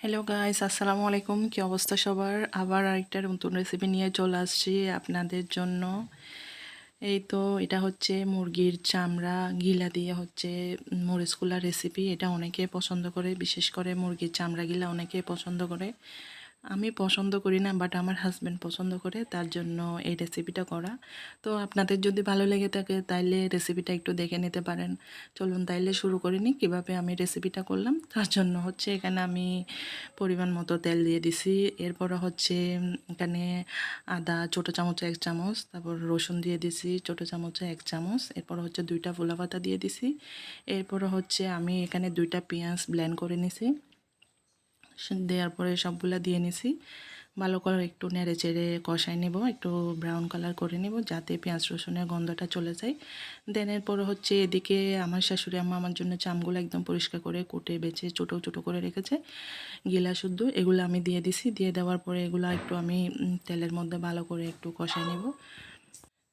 Hello guys, আসসালামু আলাইকুম। কি অবস্থা সবার? আবার আরেকটা নতুন রেসিপি নিয়ে চলে আসছি আপনাদের জন্য। এই তো এটা হচ্ছে মুরগির চামড়া গিলা দিয়ে হচ্ছে মরিচ কুলার রেসিপি। এটা অনেকে পছন্দ করে, বিশেষ করে মুরগির চামড়া গিলা অনেকে পছন্দ করে। আমি পছন্দ করি না, বাট আমার হাজব্যান্ড পছন্দ করে, তার জন্য এই রেসিপিটা করা। তো আপনাদের যদি ভালো লেগে থাকে তাইলে রেসিপিটা একটু দেখে নিতে পারেন। চলুন তাইলে শুরু করে নিই কীভাবে আমি রেসিপিটা করলাম। তার জন্য হচ্ছে এখানে আমি পরিমাণ মতো তেল দিয়ে দিছি। এরপরে হচ্ছে এখানে আদা ছোটো চামচে 1 চামচ, তারপর রসুন দিয়ে দিছি ছোটো চামচে 1 চামচ, এরপর হচ্ছে 2টা ফুলা পাতা দিয়ে দিছি। এরপরে হচ্ছে আমি এখানে 2টা পেঁয়াজ ব্লেন্ড করে নিছি। দেওয়ার পরে সবগুলা দিয়ে নিছি। ভালো করে একটু নেড়ে চেড়ে কষাই নেব, একটু ব্রাউন কালার করে নেব যাতে পেঁয়াজ রসুনের গন্ধটা চলে যায়। দেন এরপরে হচ্ছে এদিকে আমার শাশুড়ি আম্মা আমার জন্য চামগুলো একদম পরিষ্কার করে কুটে বেছে ছোটো ছোটো করে রেখেছে গিলা শুদ্ধ, এগুলো আমি দিয়ে দিছি। দিয়ে দেওয়ার পরে এগুলো একটু আমি তেলের মধ্যে ভালো করে একটু কষাই নেব।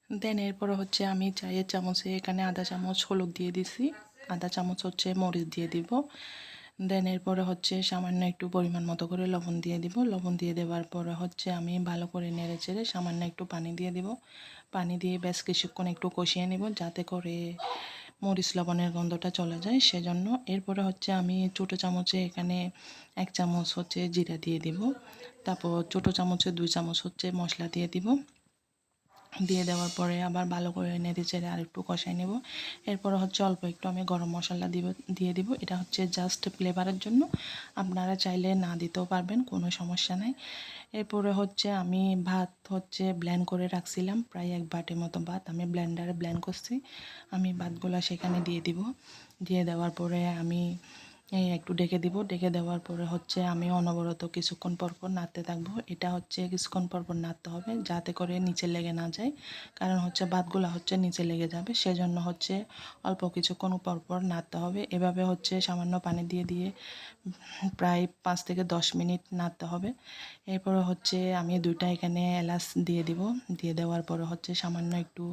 দেন এরপরে হচ্ছে আমি চায়ের চামচে এখানে আধা চামচ হলুদ দিয়ে দিছি, আধা চামচ হচ্ছে মরিচ দিয়ে দিব। দেন এরপরে হচ্ছে সামান্য একটু পরিমাণ মতো করে লবণ দিয়ে দিব। লবণ দিয়ে দেওয়ার পরে হচ্ছে আমি ভালো করে নেড়ে চেড়ে সামান্য একটু পানি দিয়ে দিব। পানি দিয়ে বেশ কিছুক্ষণ একটু কষিয়ে নেব যাতে করে মরিচ লবণের গন্ধটা চলে যায়, সেজন্য। এরপরে হচ্ছে আমি ছোটো চামচে এখানে 1 চামচ হচ্ছে জিরা দিয়ে দিব। তারপর ছোটো চামচে 2 চামচ হচ্ছে মশলা দিয়ে দিব। দিয়ে দেওয়ার পরে আবার ভালো করে নেড়ে চেড়ে আর একটু কষাই নেব। এরপরে হচ্ছে অল্প একটু আমি গরম মশলা দিয়ে দিব। এটা হচ্ছে জাস্ট ফ্লেভারের জন্য, আপনারা চাইলে না দিতেও পারবেন, কোনো সমস্যা নাই। এরপরে হচ্ছে আমি ভাত হচ্ছে ব্লেন্ড করে রাখছিলাম, প্রায় 1 বাটি মতো ভাত আমি ব্লেন্ডারে ব্লেন্ড করছি। আমি ভাতগুলো সেখানে দিয়ে দিব। দিয়ে দেওয়ার পরে আমি একটু ডেকে দিব। ডেকে দেওয়ার পরে হচ্ছে আমি অনবরত কিছুক্ষণ পরপর নাড়তে থাকবো। এটা হচ্ছে কিছুক্ষণ পরপর নাড়তে হবে যাতে করে নিচে লেগে না যায়, কারণ হচ্ছে ভাতগুলো হচ্ছে নিচে লেগে যাবে, সেজন্য হচ্ছে অল্প কিছুক্ষণ পরপর নাড়তে হবে। এভাবে হচ্ছে সামান্য পানি দিয়ে দিয়ে প্রায় 5 থেকে 10 মিনিট নাড়তে হবে। এরপরে হচ্ছে আমি 2টা এখানে এলাচ দিয়ে দিব। দিয়ে দেওয়ার পরে হচ্ছে সামান্য একটু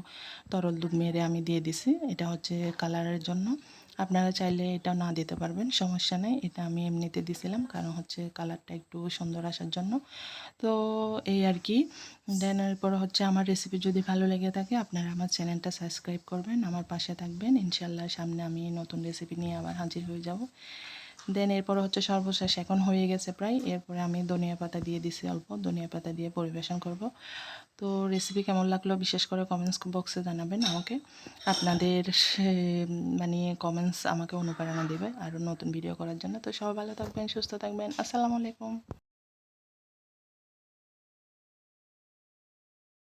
তরল দুধ মেরে আমি দিয়ে দিছি, এটা হচ্ছে কালারের জন্য। আপনারা চাইলে এটা না দিতে পারবেন, সমস্যা নেই। এটা আমি এমনিতে দিছিলাম কারণ হচ্ছে কালারটা একটু সুন্দর আসার জন্য। তো এই আর কি। দেন এরপরে হচ্ছে আমার রেসিপি যদি ভালো লেগে থাকে আপনারা আমার চ্যানেলটা সাবস্ক্রাইব করবেন, আমার পাশে থাকবেন। ইনশাল্লাহ সামনে আমি নতুন রেসিপি নিয়ে আবার হাজির হয়ে যাব। দেন এরপরে হচ্ছে সর্বশেষ এখন হয়ে গেছে প্রায়। এরপরে আমি ধনিয়া পাতা দিয়ে দিছি, অল্প ধনিয়া পাতা দিয়ে পরিবেশন করব। তো রেসিপি কেমন লাগলো বিশেষ করে কমেন্টস বক্সে জানাবেন আমাকে। আপনাদের মানে কমেন্টস আমাকে অনুপ্রেরণা দেবে আরও নতুন ভিডিও করার জন্য। তো সবাই ভালো থাকবেন, সুস্থ থাকবেন। আসসালামু আলাইকুম।